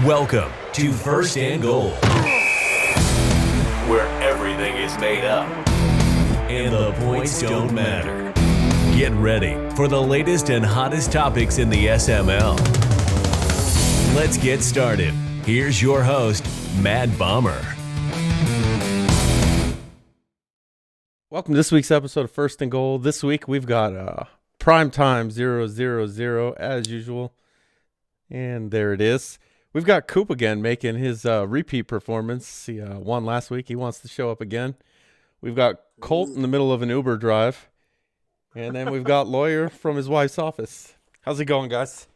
Welcome to First and Goal, where everything is made up and the points don't matter. Get ready for the latest and hottest topics in the SML. Let's get started. Here's your host, Mad Bomber. Welcome to this week's episode of First and Goal. This week we've got Prime Time 000 as usual. And there it is. We've got Coop again making his repeat performance. He won last week. He wants to show up again. We've got Colt in the middle of an Uber drive. And then we've got Lawyer from his wife's office. How's it going, guys?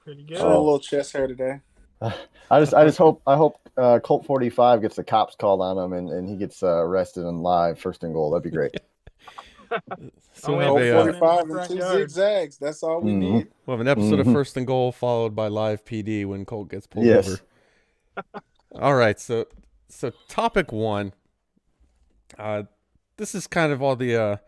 Pretty good. A little chest hair today. I hope Colt 45 gets the cops called on him and he gets arrested and live First and Goal. That'd be great. So Colt we'll have 45 and 2 zigzags. That's all we need. we'll have an episode of First and Goal followed by live PD when Colt gets pulled Yes. over. All right, so topic one. This is kind of all the there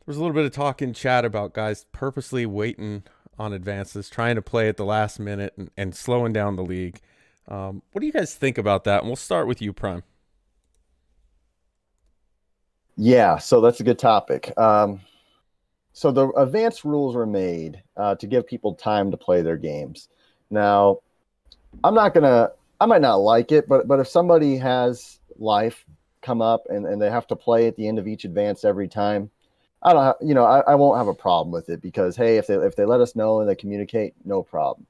was a little bit of talk in chat about guys purposely waiting on advances, trying to play at the last minute and slowing down the league. What do you guys think about that? And we'll start with you, Prime. Yeah, so that's a good topic. So the advanced rules were made to give people time to play their games. Now, I might not like it, but if somebody has life come up and they have to play at the end of each advance every time, I won't have a problem with it because, hey, if they let us know and they communicate, no problem.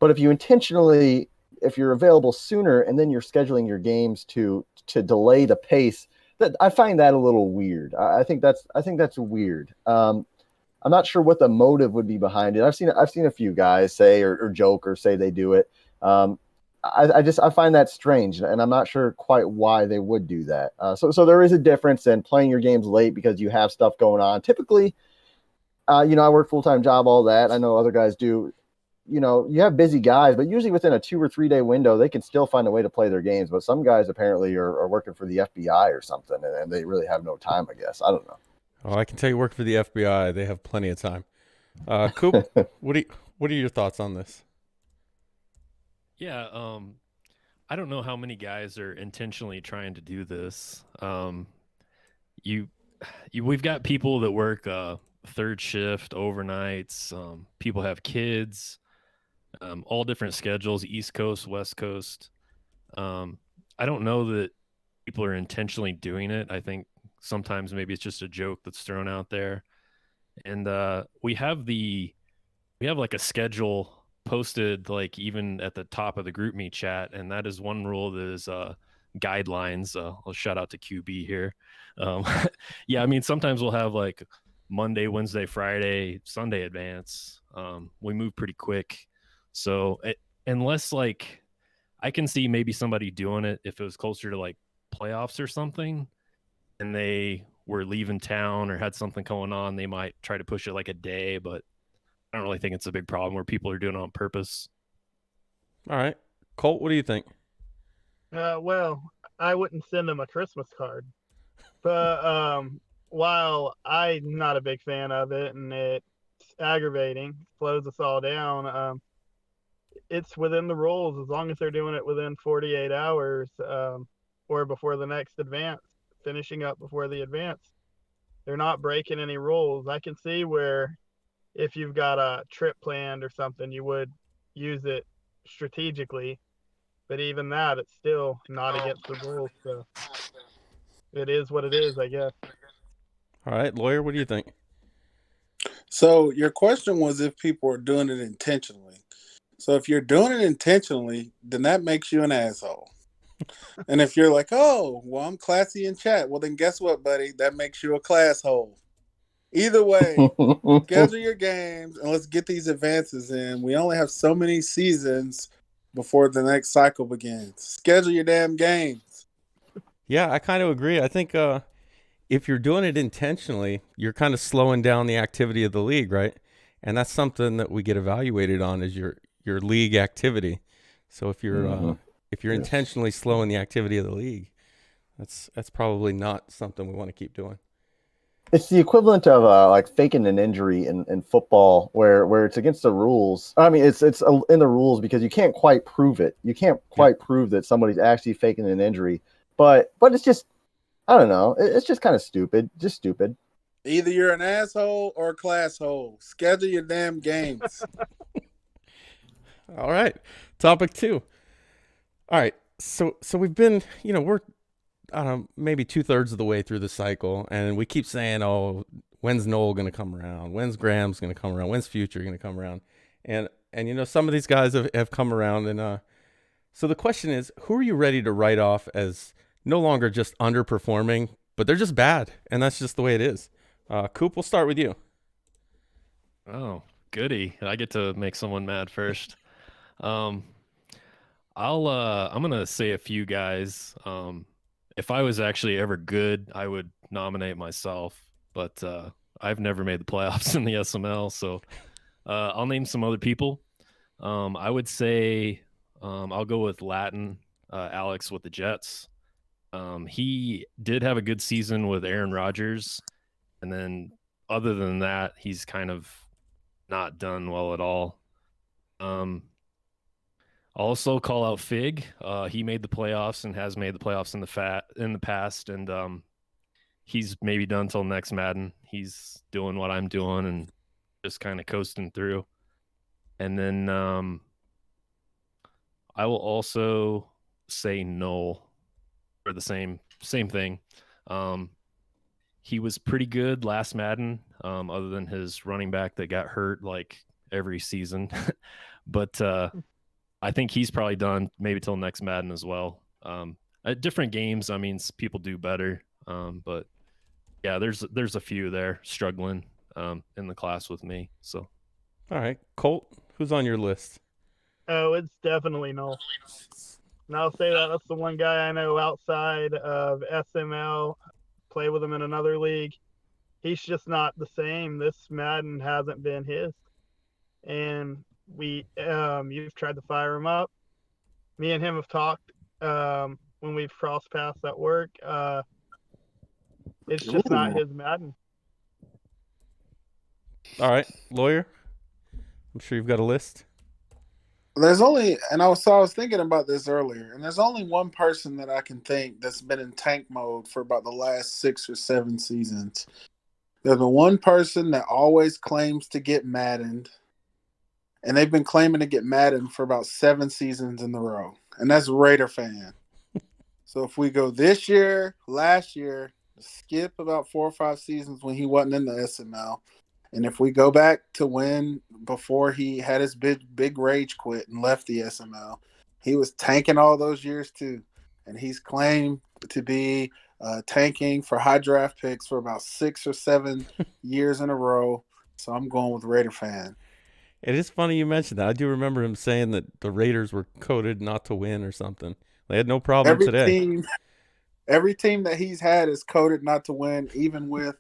But if you're available sooner and then you're scheduling your games to delay the pace, that I find that a little weird. I think that's weird. I'm not sure what the motive would be behind it. I've seen a few guys say or joke or say they do it. I find that strange, and I'm not sure quite why they would do that. So there is a difference in playing your games late because you have stuff going on. Typically, I work full-time job, all that. I know other guys do. You have busy guys, but usually within a 2 or 3 day window, they can still find a way to play their games. But some guys apparently are working for the FBI or something, and they really have no time, I guess. I don't know. Oh, I can tell you work for the FBI. They have plenty of time. Coop, what are your thoughts on this? Yeah, I don't know how many guys are intentionally trying to do this. We've got people that work third shift, overnights. People have kids, all different schedules, East Coast, West Coast. I don't know that people are intentionally doing it. I think sometimes maybe it's just a joke that's thrown out there. And we have like a schedule posted like even at the top of the group me chat, and that is one rule that is guidelines. I'll shout out to QB here. Yeah, I mean sometimes we'll have like Monday, Wednesday, Friday, Sunday advance. We move pretty quick, so unless like I can see maybe somebody doing it if it was closer to like playoffs or something and they were leaving town or had something going on, they might try to push it like a day, but I don't really think it's a big problem where people are doing it on purpose. All right. Colt, what do you think? Well, I wouldn't send them a Christmas card. But while I'm not a big fan of it and it's aggravating, slows us all down, it's within the rules as long as they're doing it within 48 hours or before the next advance, finishing up before the advance. They're not breaking any rules. I can see where if you've got a trip planned or something, you would use it strategically. But even that, it's still not against the rules. So it is what it is, I guess. All right, Lawyer, what do you think? So your question was if people are doing it intentionally. So if you're doing it intentionally, then that makes you an asshole. And if you're like, oh, well, I'm classy in chat, well, then guess what, buddy? That makes you a class hole. Either way, schedule your games and let's get these advances in. We only have so many seasons before the next cycle begins. Schedule your damn games. Yeah, I kind of agree. I think if you're doing it intentionally, you're kind of slowing down the activity of the league, right? And that's something that we get evaluated on is your league activity. So if you're intentionally slowing the activity of the league, that's probably not something we want to keep doing. It's the equivalent of like faking an injury in football, where it's against the rules. I mean, it's in the rules because you can't quite prove it. You can't quite prove that somebody's actually faking an injury, but it's just, I don't know. It's just kind of stupid. Just stupid. Either you're an asshole or a class hole. Schedule your damn games. All right. Topic 2. All right. So we've been, we're, I don't know, maybe 2/3 of the way through the cycle, and we keep saying, oh, when's Noel going to come around? When's Graham's going to come around? When's Future going to come around? And some of these guys have come around, and so the question is, who are you ready to write off as no longer just underperforming, but they're just bad, and that's just the way it is? Coop, we'll start with you. Oh, goody. I get to make someone mad first. I'm gonna say a few guys. If I was actually ever good, I would nominate myself, but I've never made the playoffs in the SML, so I'll name some other people. I would say I'll go with Latin, Alex with the Jets. He did have a good season with Aaron Rodgers, and then other than that, he's kind of not done well at all. Also call out Fig. He made the playoffs and has made the playoffs in the past, and he's maybe done till next Madden. He's doing what I'm doing and just kind of coasting through. And then I will also say Noel for the same thing. He was pretty good last Madden, other than his running back that got hurt like every season. But I think he's probably done maybe till next Madden as well. At different games, I mean, people do better. But yeah, there's a few there struggling in the class with me. So, all right, Colt, who's on your list? Oh, it's definitely Noel. And I'll say that's the one guy I know outside of SML, play with him in another league. He's just not the same. This Madden hasn't been his. And you've tried to fire him up. Me and him have talked when we've crossed paths at work. It's just not his Madden. All right, Lawyer, I'm sure you've got a list. There's only, and I was thinking about this earlier, and there's only one person that I can think that's been in tank mode for about the last 6 or 7 seasons. There's the one person that always claims to get maddened, and they've been claiming to get maddened for about 7 seasons in a row, and that's Raider fan. So if we go this year, last year, skip about 4 or 5 seasons when he wasn't in the SML, and if we go back to when before he had his big rage quit and left the SML, he was tanking all those years too. And he's claimed to be tanking for high draft picks for about 6 or 7 years in a row. So I'm going with Raider fan. It is funny you mentioned that. I do remember him saying that the Raiders were coded not to win or something. They had no problem today. Every team that he's had is coded not to win, even with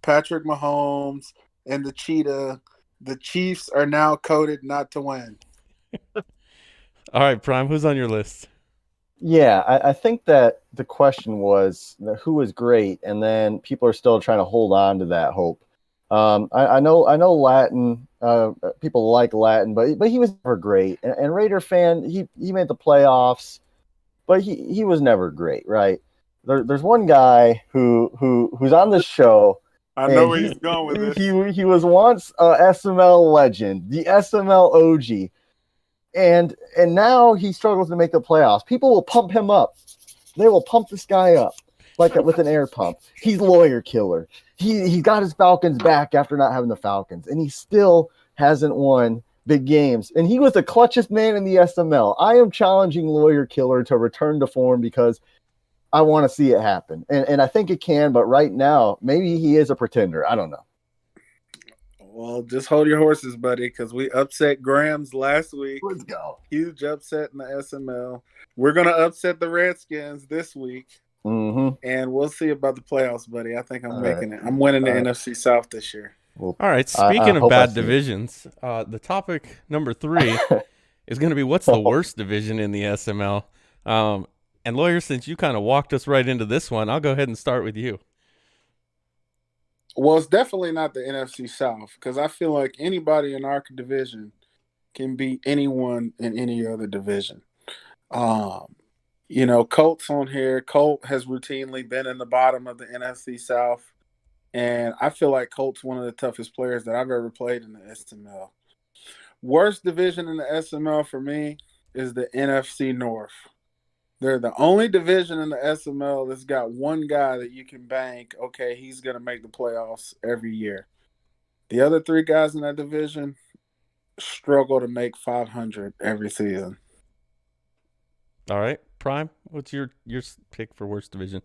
Patrick Mahomes and the Cheetah. The Chiefs are now coded not to win. All right, Prime, who's on your list? Yeah, I think that the question was who was great, and then people are still trying to hold on to that hope. I know Latin. People like Latin, but he was never great. And Raider fan, he made the playoffs, but he was never great, right? There's one guy who's on this show. I know where he's going with this. He was once a SML legend, the SML OG, and now he struggles to make the playoffs. People will pump him up. They will pump this guy up like with an air pump. He's lawyer killer. He got his Falcons back after not having the Falcons, and he still hasn't won big games. And he was the clutchest man in the SML. I am challenging lawyer killer to return to form because I want to see it happen. And I think it can, but right now, maybe he is a pretender. I don't know. Well, just hold your horses, buddy, because we upset Grams last week. Let's go. Huge upset in the SML. We're going to upset the Redskins this week. Mm-hmm. And we'll see about the playoffs, buddy. I think I'm making it. I'm winning the NFC South this year. Well, all right. Speaking of bad divisions, the topic number 3 is going to be what's the worst division in the SML. And Lawyer, since you kind of walked us right into this one, I'll go ahead and start with you. Well, it's definitely not the NFC South because I feel like anybody in our division can beat anyone in any other division. Colt's on here. Colt has routinely been in the bottom of the NFC South, and I feel like Colt's one of the toughest players that I've ever played in the SML. Worst division in the SML for me is the NFC North. They're the only division in the SML that's got one guy that you can bank, okay, he's going to make the playoffs every year. The other three guys in that division struggle to make 500 every season. All right, Prime, what's your pick for worst division?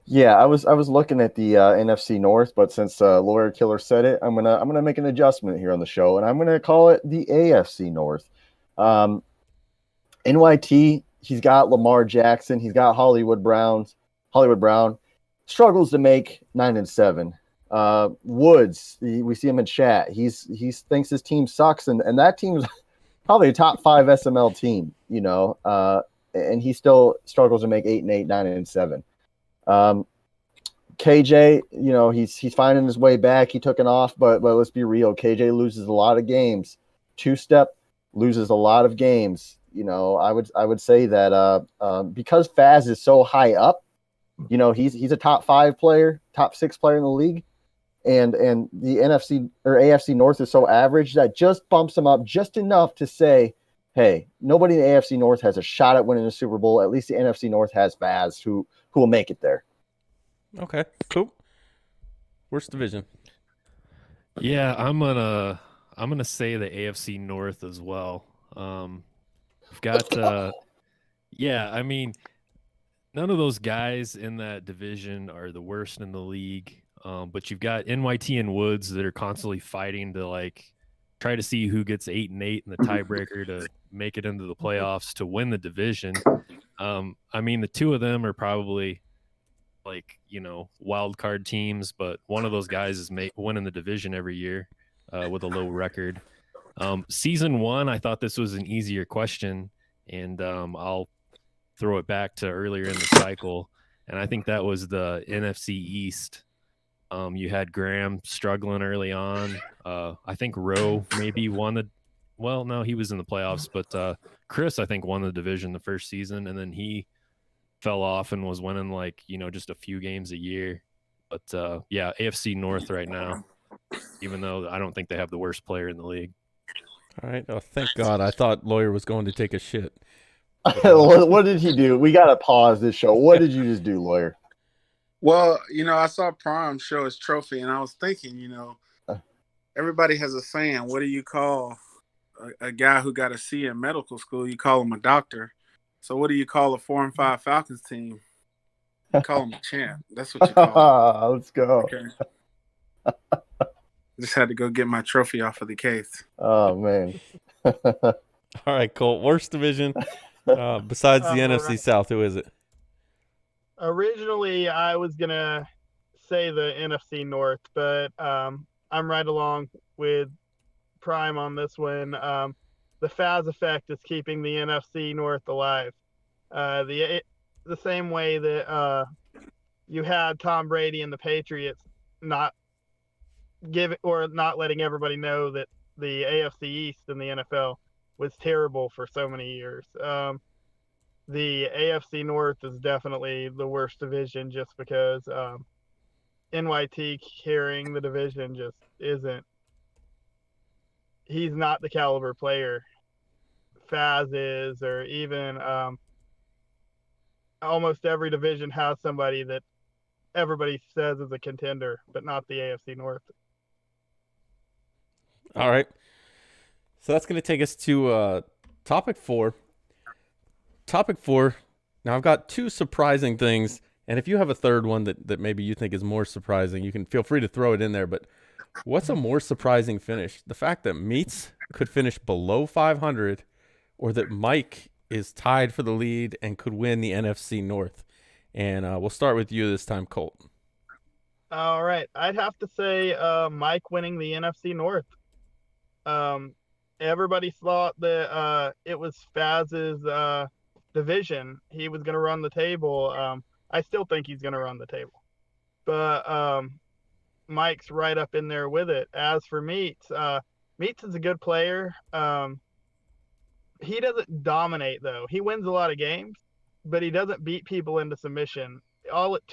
Yeah, I was looking at the NFC North, but since Lawyer Killer said it, I'm gonna make an adjustment here on the show, and I'm gonna call it the AFC North. NYT, he's got Lamar Jackson, he's got Hollywood Brown struggles to make 9 and 7. Woods, we see him in chat. He thinks his team sucks, and that team's probably a top 5 SML team, and he still struggles to make 8 and 8, 9 and 7. KJ, he's finding his way back. He took an off, but let's be real. KJ loses a lot of games. Two-step loses a lot of games. I would say that because Faz is so high up, he's a top 5 player, top 6 player in the league, and the NFC or AFC North is so average that just bumps him up just enough to say, hey, nobody in the AFC North has a shot at winning the Super Bowl. At least the NFC North has Faz who will make it there. Okay, cool. Worst division. Yeah, I'm gonna say the AFC North as well. We've got I mean, none of those guys in that division are the worst in the league. But you've got NYT and Woods that are constantly fighting to try to see who gets 8 and 8 in the tiebreaker to make it into the playoffs to win the division. I mean, the two of them are probably wild card teams, but one of those guys is winning the division every year with a low record. Season 1, I thought this was an easier question, and I'll throw it back to earlier in the cycle, and I think that was the NFC East. You had Graham struggling early on. I think Rowe maybe won the – well, no, he was in the playoffs, but Chris, I think, won the division the first season, and then he fell off and was winning just a few games a year. But AFC North right now, even though I don't think they have the worst player in the league. All right. Oh, thank God. I thought Lawyer was going to take a shit. What did he do? We got to pause this show. What did you just do, Lawyer? Well, I saw Prime show his trophy, and I was thinking, everybody has a saying. What do you call a guy who got a C in medical school? You call him a doctor. So what do you call a 4 and 5 Falcons team? You call him a champ. That's what you call him. Let's go. Okay. Just had to go get my trophy off of the case. Oh, man. All right, Colt. Worst division besides the NFC right. South, who is it? Originally, I was going to say the NFC North, but I'm right along with Prime on this one. The Faz effect is keeping the NFC North alive. The same way that you had Tom Brady and the Patriots not letting everybody know that the AFC East in the NFL was terrible for so many years. The AFC North is definitely the worst division just because NYT carrying the division just isn't. He's not the caliber player Faz is, or even almost every division has somebody that everybody says is a contender, but not the AFC North. All right. So that's going to take us to topic 4. Topic 4. Now, I've got 2 surprising things, and if you have a third one that maybe you think is more surprising, you can feel free to throw it in there. But what's a more surprising finish? The fact that Meats could finish below 500, or that Mike is tied for the lead and could win the NFC North. And we'll start with you this time, Colt. All right. I'd have to say Mike winning the NFC North. Everybody thought that it was Faz's division. He was going to run the table. I still think he's going to run the table. But Mike's right up in there with it. As for Meats, Meats is a good player. He doesn't dominate though. He wins a lot of games, but he doesn't beat people into submission. All it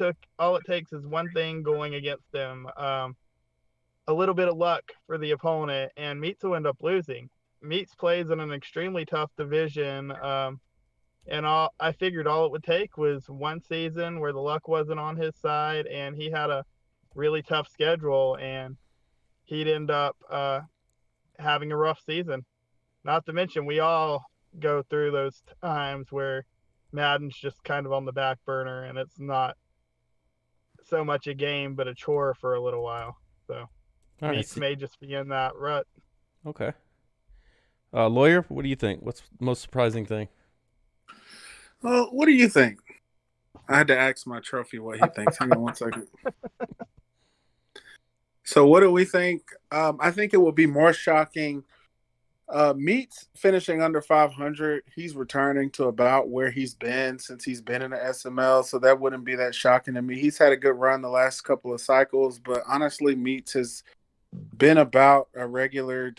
takes is one thing going against them. A little bit of luck for the opponent, and Meats will end up losing. Meats plays in an extremely tough division, and I figured all it would take was one season where the luck wasn't on his side, and he had a really tough schedule, and he'd end up having a rough season. Not to mention, we all go through those times where Madden's just kind of on the back burner, and it's not so much a game but a chore for a little while. So All right. Meats may just be in that rut. Okay. Lawyer, what do you think? What's the most surprising thing? Well, what do you think? I had to ask my trophy what he thinks. Hang on one second. So what do we think? I think it will be more shocking. Meats finishing under 500. He's returning to about where he's been since he's been in the SML, so that wouldn't be that shocking to me. He's had a good run the last couple of cycles, but honestly, Meats has been about a regular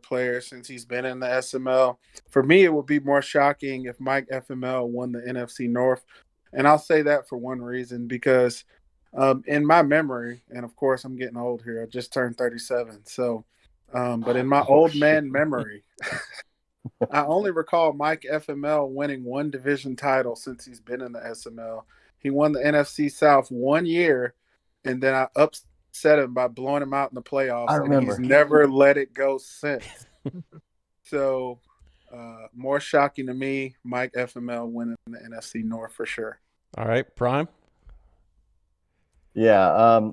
player since he's been in the SML. For me, it would be more shocking if Mike FML won the NFC North. And I'll say that for one reason, because in my memory, and of course I'm getting old here, I just turned 37. So, but in my old man memory, I only recall Mike FML winning one division title since he's been in the SML. He won the NFC South 1 year, and then I upset him by blowing him out in the playoffs. I remember. And he's never let it go since. So, more shocking to me, Mike FML winning the NFC North for sure. All right, Prime. Yeah,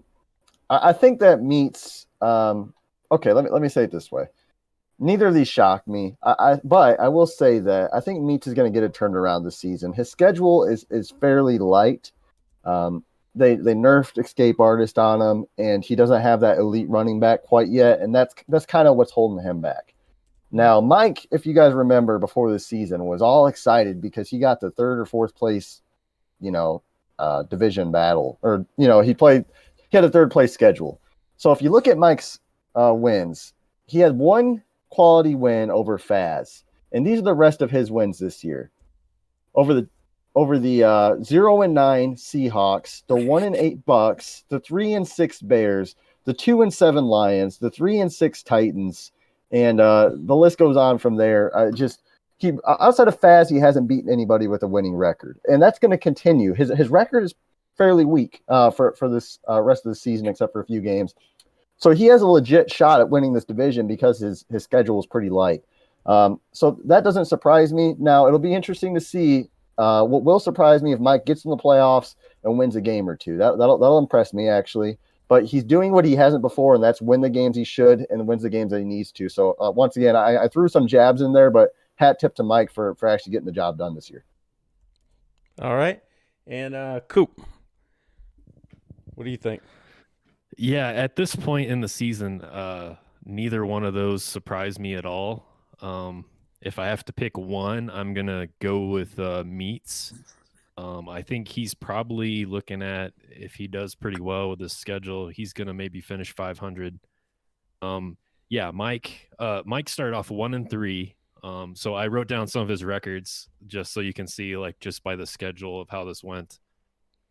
I think that Meats. Okay, let me say it this way. Neither of these shock me. But I will say that I think Meats is going to get it turned around this season. His schedule is fairly light. They nerfed Escape Artist on him, and he doesn't have that elite running back quite yet, and that's kind of what's holding him back. Now, Mike, if you guys remember before the season, was all excited because he got the third or fourth place, division battle, or he had a third place schedule. So if you look at Mike's wins, he had one quality win over Faz, and these are the rest of his wins this year. Over the 0-9 Seahawks, the 1-8 Bucks, the 3-6 Bears, the 2-7 Lions, the 3-6 Titans, and the list goes on from there. Outside of Faz, he hasn't beaten anybody with a winning record, and that's going to continue. His record is fairly weak for this rest of the season, except for a few games. So he has a legit shot at winning this division because his schedule is pretty light. So that doesn't surprise me. Now, it'll be interesting to see. What will surprise me if Mike gets in the playoffs and wins a game or two. That'll impress me, actually. But he's doing what he hasn't before, and that's win the games he should and wins the games that he needs to. So once again, I threw some jabs in there, but hat tip to Mike for actually getting the job done this year. All right. And Coop, what do you think? Yeah, at this point in the season, neither one of those surprised me at all. If I have to pick one, I'm going to go with Meats. I think he's probably looking at, if he does pretty well with his schedule, he's going to maybe finish 500. Mike started off 1-3. So I wrote down some of his records just so you can see, just by the schedule of how this went.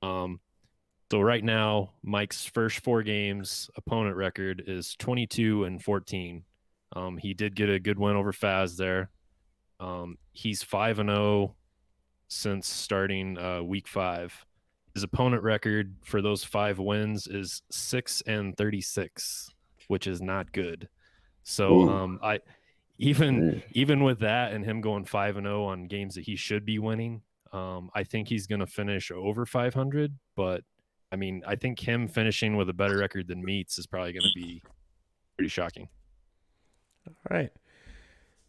So right now, Mike's first 4 games opponent record is 22-14. He did get a good win over Faz there. He's 5-0 since starting week 5. His opponent record for those 5 wins is 6-36, which is not good. So even with that and him going 5-0 on games that he should be winning, I think he's going to finish over 500. But I mean, I think him finishing with a better record than Meats is probably going to be pretty shocking. All right.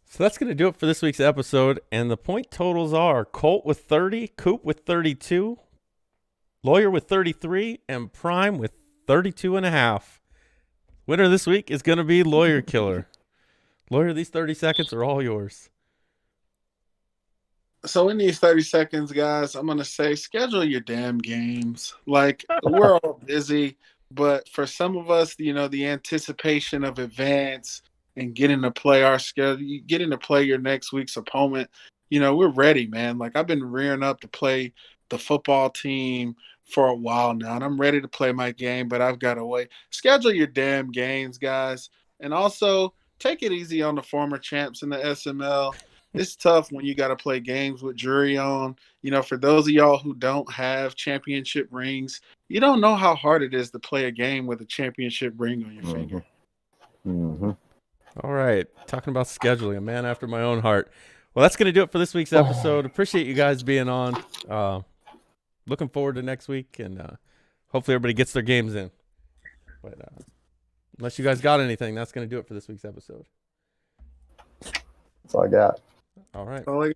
So that's going to do it for this week's episode. And the point totals are Colt with 30, Coop with 32, Lawyer with 33, and Prime with 32.5. Winner this week is going to be Lawyer Killer. Lawyer, these 30 seconds are all yours. So in these 30 seconds, guys, I'm going to say schedule your damn games. We're all busy. But for some of us, the anticipation of advance and getting to play our schedule, getting to play your next week's opponent, we're ready, man. Like, I've been rearing up to play the football team for a while now, and I'm ready to play my game, but I've got to wait. Schedule your damn games, guys. And also, take it easy on the former champs in the SML. It's tough when you got to play games with jury on. For those of y'all who don't have championship rings, you don't know how hard it is to play a game with a championship ring on your finger. Mm-hmm. All right. Talking about scheduling, a man after my own heart. Well, that's going to do it for this week's episode. Appreciate you guys being on. Looking forward to next week, and hopefully everybody gets their games in. But unless you guys got anything, that's going to do it for this week's episode. That's all I got. All right. Oh,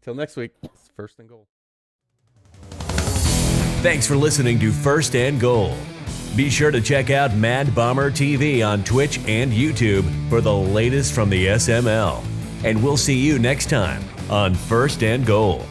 Till next week, it's First and Goal. Thanks for listening to First and Goal. Be sure to check out Mad Bomber TV on Twitch and YouTube for the latest from the SML. And we'll see you next time on First and Goal.